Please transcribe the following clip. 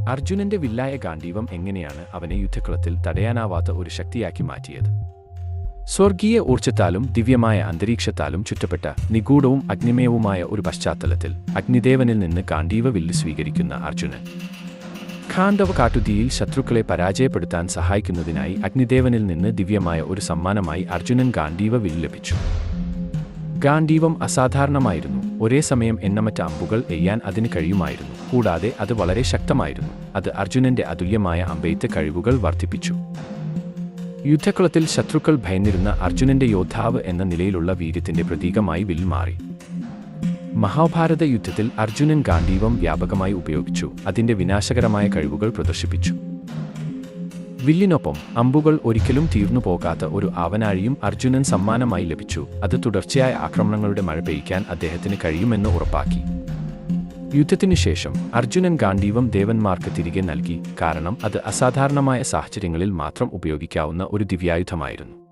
അർജുനന്റെ വില്ലായ ഗാണ്ഡീവം എങ്ങനെയാണ് അവനെ യുദ്ധക്കളത്തിൽ തടയാനാവാത്ത ഒരു ശക്തിയാക്കി മാറ്റിയത്? സ്വർഗീയ ഊർജ്ജത്താലും ദിവ്യമായ അന്തരീക്ഷത്താലും ചുറ്റപ്പെട്ട നിഗൂഢവും അഗ്നിമയവുമായ ഒരു പശ്ചാത്തലത്തിൽ അഗ്നിദേവനിൽ നിന്ന് ഗാണ്ഡീവ വില്ല് സ്വീകരിക്കുന്ന അർജുനൻ, ഖാണ്ഡവ കാട്ടുതീയിൽ ശത്രുക്കളെ പരാജയപ്പെടുത്താൻ സഹായിക്കുന്നതിനായി അഗ്നിദേവനിൽ നിന്ന് ദിവ്യമായ ഒരു സമ്മാനമായി അർജുനൻ ഗാണ്ഡീവ വില്ല് ലഭിച്ചു. ഗാണ്ഡീവം അസാധാരണമായിരുന്നു. ഒരേ സമയം എണ്ണമറ്റ അമ്പുകൾ എയ്യാൻ അതിന് കഴിയുമായിരുന്നു. കൂടാതെ അത് വളരെ ശക്തമായിരുന്നു. അത് അർജുനന്റെ അതുല്യമായ അമ്പെയ്ത്ത് കഴിവുകൾ വർദ്ധിപ്പിച്ചു. യുദ്ധക്കളത്തിൽ ശത്രുക്കൾ ഭയന്നിരുന്ന അർജുനന്റെ യോദ്ധാവ് എന്ന നിലയിലുള്ള വീര്യത്തിന്റെ പ്രതീകമായി വില്ല് മാറി. മഹാഭാരത യുദ്ധത്തിൽ അർജുനൻ ഗാണ്ഡീവം വ്യാപകമായി ഉപയോഗിച്ചു. അതിന്റെ വിനാശകരമായ കഴിവുകൾ പ്രദർശിപ്പിച്ചു. വില്ലിനൊപ്പം അമ്പുകൾ ഒരിക്കലും തീർന്നു പോകാത്ത ഒരു ആവനാഴിയും അർജുനൻ സമ്മാനമായി ലഭിച്ചു. അത് തുടർച്ചയായ ആക്രമണങ്ങളുടെ മഴ പെയ്യ്ക്കാൻ അദ്ദേഹത്തിന് കഴിയുമെന്ന് ഉറപ്പാക്കി. യുദ്ധത്തിനു ശേഷം അർജുനൻ ഗാണ്ഡീവം ദേവന്മാർക്ക് തിരികെ നൽകി, കാരണം അത് അസാധാരണമായ സാഹചര്യങ്ങളിൽ മാത്രം ഉപയോഗിക്കാവുന്ന ഒരു ദിവ്യായുധമായിരുന്നു.